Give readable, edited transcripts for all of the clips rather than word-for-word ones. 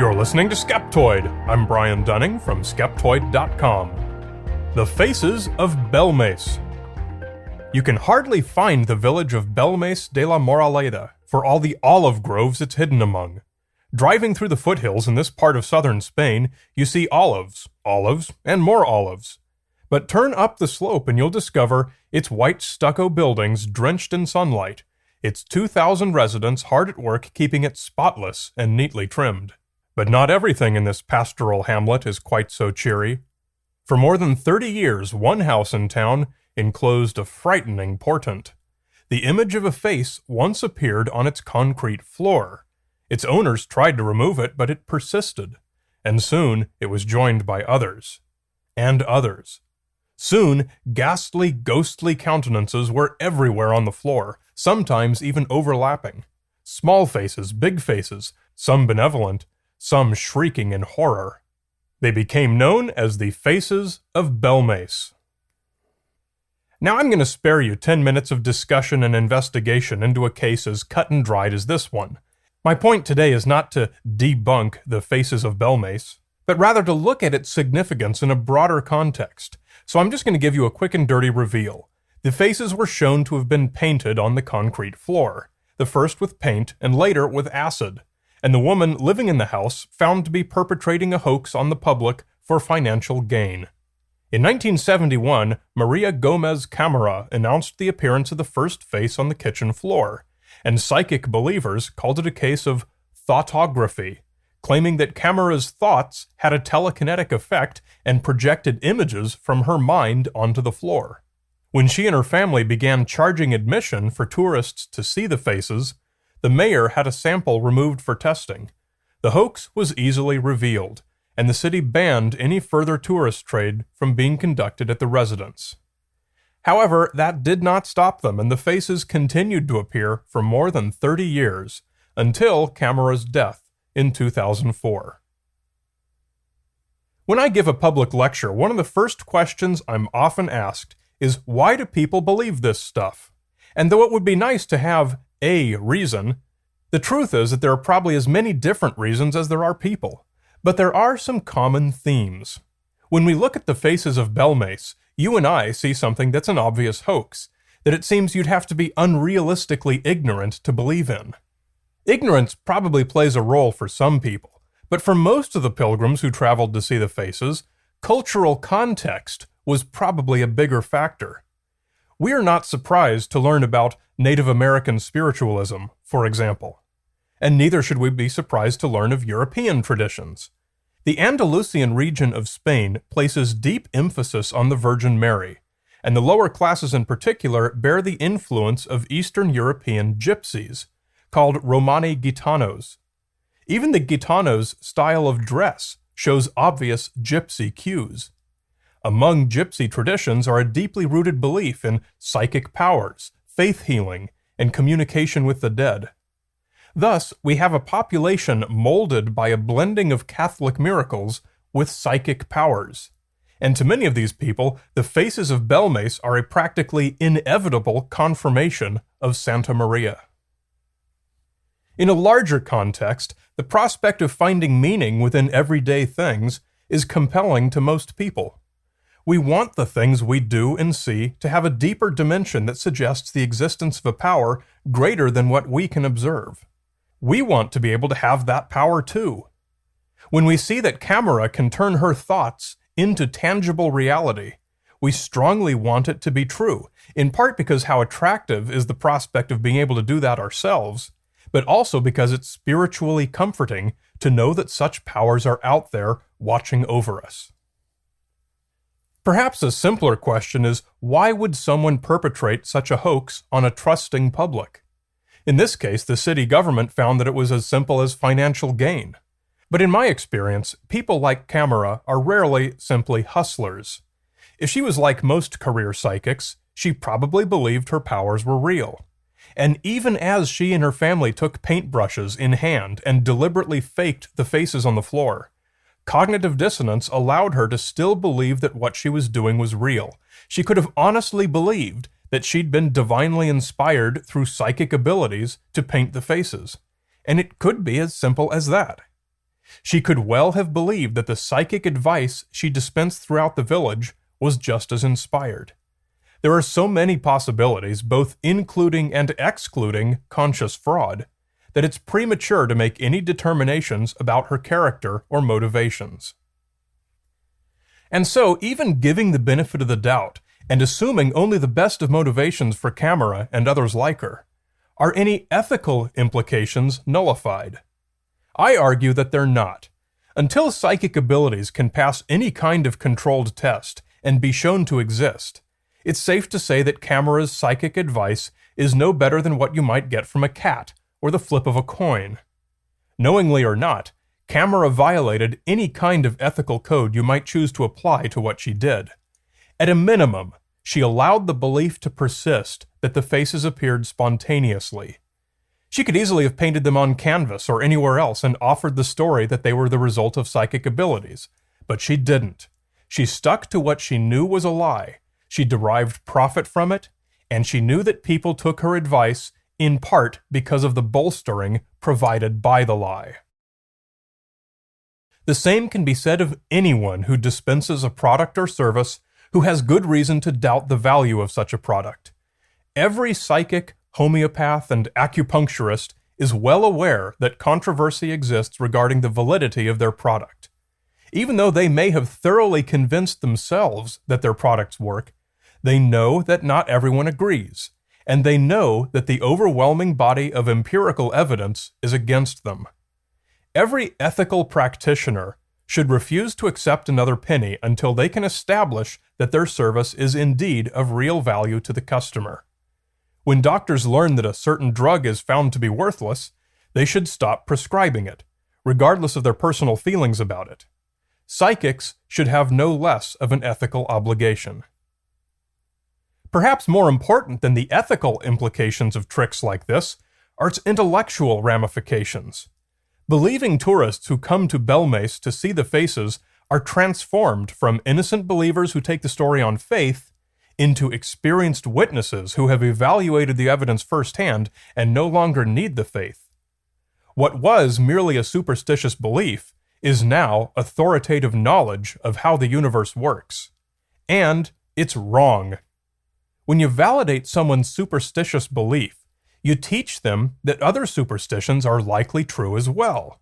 You're listening to Skeptoid. I'm Brian Dunning from Skeptoid.com. The Faces of Belmez. You can hardly find the village of Belmez de la Moraleda for all the olive groves it's hidden among. Driving through the foothills in this part of southern Spain, you see olives, and more olives. But turn up the slope and you'll discover its white stucco buildings drenched in sunlight, its 2,000 residents hard at work keeping it spotless and neatly trimmed. But not everything in this pastoral hamlet is quite so cheery. For more than 30 years, one house in town enclosed a frightening portent. The image of a face once appeared on its concrete floor. Its owners tried to remove it, but it persisted, and soon it was joined by others. And others. Soon, ghastly, ghostly countenances were everywhere on the floor, sometimes even overlapping. Small faces, big faces, some benevolent, some shrieking in horror. They became known as the Faces of Belmez. Now I'm going to spare you 10 minutes of discussion and investigation into a case as cut and dried as this one. My point today is not to debunk the Faces of Belmez, but rather to look at its significance in a broader context. So I'm just going to give you a quick and dirty reveal. The faces were shown to have been painted on the concrete floor, the first with paint and later with acid, and the woman living in the house found to be perpetrating a hoax on the public for financial gain. In 1971, Maria Gomez Camara announced the appearance of the first face on the kitchen floor, and psychic believers called it a case of thoughtography, claiming that Camara's thoughts had a telekinetic effect and projected images from her mind onto the floor. When she and her family began charging admission for tourists to see the faces, the mayor had a sample removed for testing. The hoax was easily revealed, and the city banned any further tourist trade from being conducted at the residence. However, that did not stop them, and the faces continued to appear for more than 30 years, until Camara's death in 2004. When I give a public lecture, one of the first questions I'm often asked is, why do people believe this stuff? And though it would be nice to have a reason, the truth is that there are probably as many different reasons as there are people. But there are some common themes. When we look at the Faces of Belmez, you and I see something that's an obvious hoax, that it seems you'd have to be unrealistically ignorant to believe in. Ignorance probably plays a role for some people, but for most of the pilgrims who traveled to see the faces, cultural context was probably a bigger factor. We are not surprised to learn about Native American spiritualism, for example, and neither should we be surprised to learn of European traditions. The Andalusian region of Spain places deep emphasis on the Virgin Mary, and the lower classes in particular bear the influence of Eastern European gypsies, called Romani Gitanos. Even the Gitanos' style of dress shows obvious gypsy cues. Among gypsy traditions are a deeply rooted belief in psychic powers, faith healing, and communication with the dead. Thus, we have a population molded by a blending of Catholic miracles with psychic powers. And to many of these people, the Faces of Belmez are a practically inevitable confirmation of Santa Maria. In a larger context, the prospect of finding meaning within everyday things is compelling to most people. We want the things we do and see to have a deeper dimension that suggests the existence of a power greater than what we can observe. We want to be able to have that power too. When we see that Camara can turn her thoughts into tangible reality, we strongly want it to be true, in part because how attractive is the prospect of being able to do that ourselves, but also because it's spiritually comforting to know that such powers are out there watching over us. Perhaps a simpler question is, why would someone perpetrate such a hoax on a trusting public? In this case, the city government found that it was as simple as financial gain. But in my experience, people like Camara are rarely simply hustlers. If she was like most career psychics, she probably believed her powers were real. And even as she and her family took paintbrushes in hand and deliberately faked the faces on the floor, cognitive dissonance allowed her to still believe that what she was doing was real. She could have honestly believed that she'd been divinely inspired through psychic abilities to paint the faces. And it could be as simple as that. She could well have believed that the psychic advice she dispensed throughout the village was just as inspired. There are so many possibilities, both including and excluding conscious fraud, that it's premature to make any determinations about her character or motivations. And so, even giving the benefit of the doubt and assuming only the best of motivations for Camera and others like her, are any ethical implications nullified? I argue that they're not. Until psychic abilities can pass any kind of controlled test and be shown to exist, it's safe to say that Camera's psychic advice is no better than what you might get from a cat or the flip of a coin. Knowingly or not, Camera violated any kind of ethical code you might choose to apply to what she did. At a minimum, she allowed the belief to persist that the faces appeared spontaneously. She could easily have painted them on canvas or anywhere else and offered the story that they were the result of psychic abilities, but she didn't. She stuck to what she knew was a lie. She derived profit from it, and she knew that people took her advice in part because of the bolstering provided by the lie. The same can be said of anyone who dispenses a product or service who has good reason to doubt the value of such a product. Every psychic, homeopath, and acupuncturist is well aware that controversy exists regarding the validity of their product. Even though they may have thoroughly convinced themselves that their products work, they know that not everyone agrees, and they know that the overwhelming body of empirical evidence is against them. Every ethical practitioner should refuse to accept another penny until they can establish that their service is indeed of real value to the customer. When doctors learn that a certain drug is found to be worthless, they should stop prescribing it, regardless of their personal feelings about it. Psychics should have no less of an ethical obligation. Perhaps more important than the ethical implications of tricks like this are its intellectual ramifications. Believing tourists who come to Belmez to see the faces are transformed from innocent believers who take the story on faith into experienced witnesses who have evaluated the evidence firsthand and no longer need the faith. What was merely a superstitious belief is now authoritative knowledge of how the universe works. And it's wrong. When you validate someone's superstitious belief, you teach them that other superstitions are likely true as well.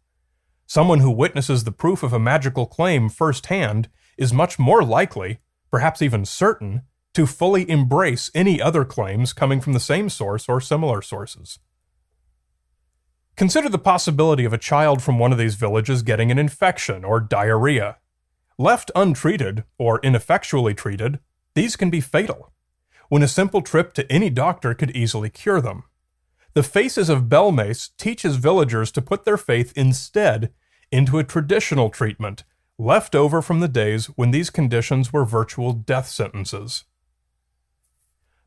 Someone who witnesses the proof of a magical claim firsthand is much more likely, perhaps even certain, to fully embrace any other claims coming from the same source or similar sources. Consider the possibility of a child from one of these villages getting an infection or diarrhea. Left untreated or ineffectually treated, these can be fatal, when a simple trip to any doctor could easily cure them. The Faces of Belmez teaches villagers to put their faith instead into a traditional treatment left over from the days when these conditions were virtual death sentences.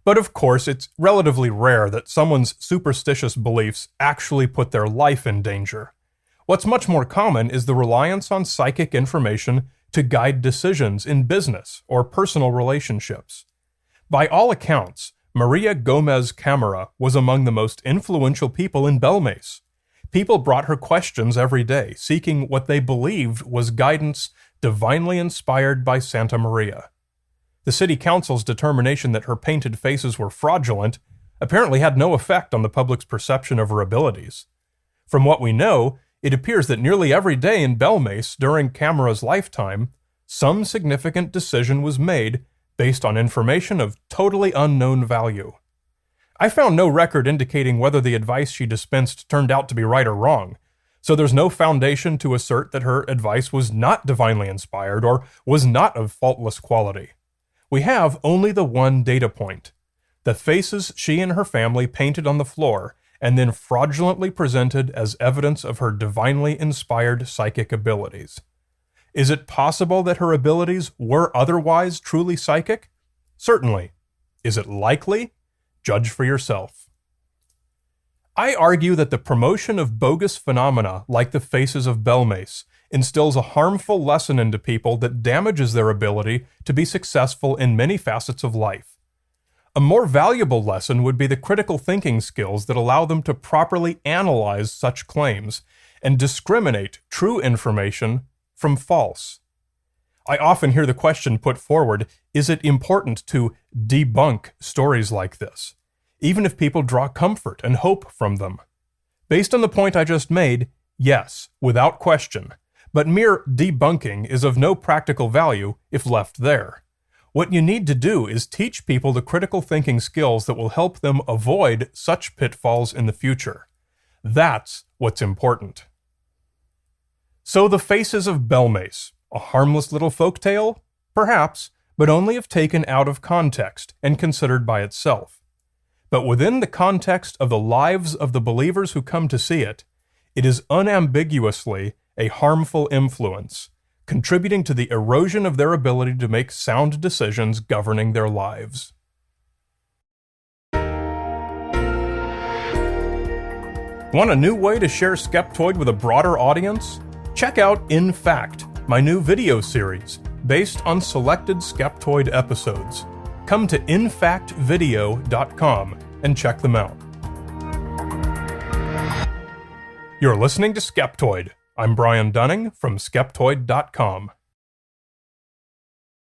But of course, it's relatively rare that someone's superstitious beliefs actually put their life in danger. What's much more common is the reliance on psychic information to guide decisions in business or personal relationships. By all accounts, Maria Gomez Camara was among the most influential people in Belmez. People brought her questions every day, seeking what they believed was guidance divinely inspired by Santa Maria. The city council's determination that her painted faces were fraudulent apparently had no effect on the public's perception of her abilities. From what we know, it appears that nearly every day in Belmez during Camara's lifetime, some significant decision was made based on information of totally unknown value. I found no record indicating whether the advice she dispensed turned out to be right or wrong, so there's no foundation to assert that her advice was not divinely inspired or was not of faultless quality. We have only the one data point: the faces she and her family painted on the floor and then fraudulently presented as evidence of her divinely inspired psychic abilities. Is it possible that her abilities were otherwise truly psychic? Certainly. Is it likely? Judge for yourself. I argue that the promotion of bogus phenomena like the Faces of Belmez instills a harmful lesson into people that damages their ability to be successful in many facets of life. A more valuable lesson would be the critical thinking skills that allow them to properly analyze such claims and discriminate true information from false. I often hear the question put forward, is it important to debunk stories like this, even if people draw comfort and hope from them? Based on the point I just made, yes, without question, but mere debunking is of no practical value if left there. What you need to do is teach people the critical thinking skills that will help them avoid such pitfalls in the future. That's what's important. So the Faces of Belmez, a harmless little folktale? Perhaps, but only if taken out of context and considered by itself. But within the context of the lives of the believers who come to see it, it is unambiguously a harmful influence, contributing to the erosion of their ability to make sound decisions governing their lives. Want a new way to share Skeptoid with a broader audience? Check out In Fact, my new video series, based on selected Skeptoid episodes. Come to infactvideo.com and check them out. You're listening to Skeptoid. I'm Brian Dunning from Skeptoid.com.